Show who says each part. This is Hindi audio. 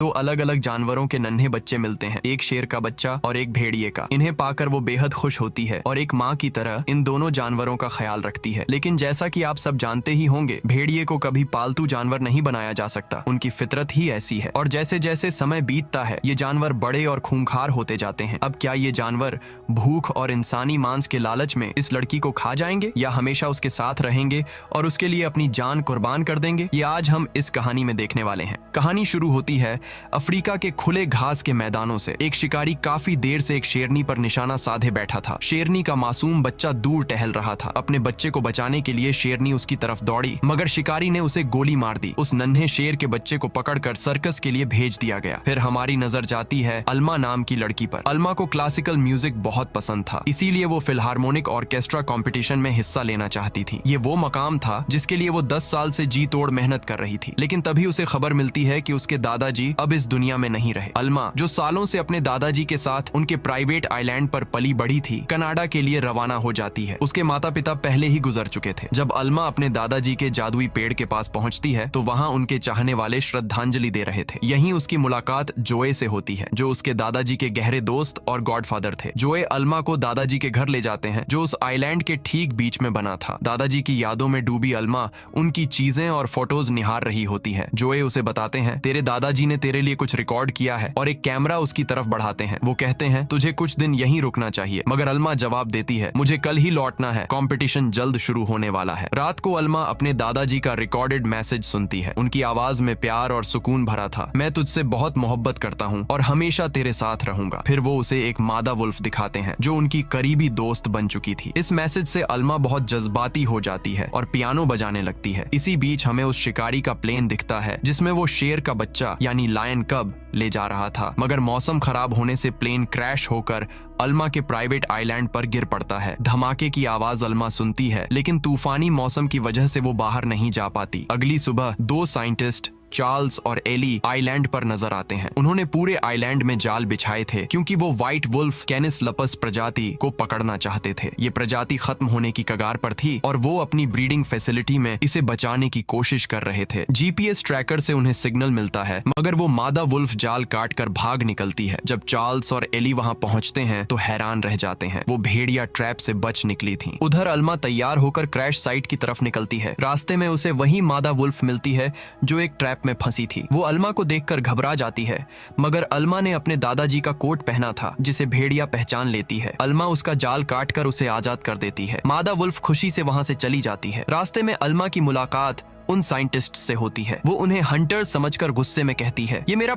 Speaker 1: तो अलग अलग जानवरों के नन्हे बच्चे मिलते हैं, एक शेर का बच्चा और एक भेड़िए का। इन्हें पाकर वो बेहद खुश होती है और एक माँ की तरह इन दोनों जानवरों का ख्याल रखती है। लेकिन जैसा कि आप सब जानते ही होंगे, भेड़िए को कभी पालतू जानवर नहीं बनाया जा सकता, उनकी फितरत ही ऐसी है। और जैसे जैसे समय बीतता है ये जानवर बड़े और खूंखार होते जाते हैं। अब क्या ये जानवर भूख और इंसानी मांस के लालच में इस लड़की को खा जाएंगे या हमेशा उसके साथ रहेंगे और उसके लिए अपनी जान कुर्बान कर देंगे? ये आज हम इस कहानी में देखने वाले हैं। कहानी शुरू होती है अफ्रीका के खुले घास के मैदानों से। एक शिकारी काफी देर से एक शेरनी पर निशाना साधे बैठा था। शेरनी का मासूम बच्चा दूर टहल रहा था। अपने बच्चे को बचाने के लिए शेरनी उसकी तरफ दौड़ी, मगर शिकारी ने उसे गोली मार दी। उस नन्हे शेर के बच्चे को पकड़कर सर्कस के लिए भेज दिया गया। फिर हमारी नजर जाती है अल्मा नाम की लड़की पर। अल्मा को क्लासिकल म्यूजिक बहुत पसंद था, इसीलिए वो फिलहार्मोनिक ऑर्केस्ट्रा कंपटीशन में हिस्सा लेना चाहती थी। ये वो मकाम था जिसके लिए वो 10 साल से जी तोड़ मेहनत कर रही थी। लेकिन तभी उसे खबर मिलती है कि उसके दादाजी अब इस दुनिया में नहीं रहे। अल्मा, जो सालों से अपने दादाजी के साथ उनके प्राइवेट आइलैंड पर पली बड़ी थी, कनाडा के लिए रवाना हो जाती है। उसके माता पिता पहले ही गुजर चुके थे। जब अल्मा अपने दादाजी के जादुई पेड़ के पास पहुंचती है तो वहां उनके चाहने वाले श्रद्धांजलि दे रहे थे। यहीं उसकी मुलाकात जोए से होती है, जो उसके दादाजी के गहरे दोस्त और गॉडफादर थे। जोए अल्मा को दादाजी के घर ले जाते हैं, जो उस आइलैंड के ठीक बीच में बना था। दादाजी की यादों में डूबी अल्मा उनकी चीजें और फोटोज निहार रही होती है। जोए उसे बताते हैं, तेरे दादाजी ने तेरे लिए कुछ रिकॉर्ड किया है, और एक कैमरा उसकी तरफ बढ़ाते हैं। वो कहते हैं, तुझे कुछ दिन यहीं रुकना चाहिए। मगर अल्मा जवाब देती है, मुझे कल ही लौटना है, कंपटीशन जल्द शुरू होने वाला है। रात को अल्मा अपने दादाजी का रिकॉर्डेड मैसेज सुनती है। उनकी आवाज में प्यार और सुकून भरा था। मैं तुझसे बहुत मोहब्बत करता हूँ और हमेशा तेरे साथ रहूंगा। फिर वो उसे एक मादा वुल्फ दिखाते हैं, जो उनकी करीबी दोस्त बन चुकी थी। इस मैसेज से अल्मा बहुत जज्बाती हो जाती है और पियानो बजाने लगती है। इसी बीच हमें उस शिकारी का प्लेन दिखता है, जिसमें वो शेर का बच्चा यानी लायन कब ले जा रहा था। मगर मौसम खराब होने से प्लेन क्रैश होकर अल्मा के प्राइवेट आइलैंड पर गिर पड़ता है। धमाके की आवाज अल्मा सुनती है, लेकिन तूफानी मौसम की वजह से वो बाहर नहीं जा पाती। अगली सुबह 2 साइंटिस्ट चार्ल्स और एली आइलैंड पर नजर आते हैं। उन्होंने पूरे आइलैंड में जाल बिछाए थे, क्योंकि वो व्हाइट वुल्फ कैनिस लपस प्रजाति को पकड़ना चाहते थे। ये प्रजाति खत्म होने की कगार पर थी और वो अपनी ब्रीडिंग फैसिलिटी में इसे बचाने की कोशिश कर रहे थे। जीपीएस ट्रैकर से उन्हें सिग्नल मिलता है, मगर वो मादा वुल्फ जाल काट कर भाग निकलती है। जब चार्ल्स और एली वहां पहुंचते हैं तो हैरान रह जाते हैं। वो भेड़िया ट्रैप से बच निकली थी। उधर अल्मा तैयार होकर क्रैश साइट की तरफ निकलती है। रास्ते में उसे वही मादा वुल्फ मिलती है जो एक ट्रैप में फंसी थी। वो अल्मा को देखकर घबरा जाती है, मगर अल्मा ने अपने दादाजी का कोट पहना था, जिसे भेड़िया पहचान लेती है। अल्मा उसका जाल काटकर उसे आजाद कर देती है। मादा वुल्फ खुशी से वहां से चली जाती है। रास्ते में अल्मा की मुलाकात उन साइंटिस्ट से होती है। वो उन्हें हंटर्स समझकर गुस्से में कहती है, ये मेरा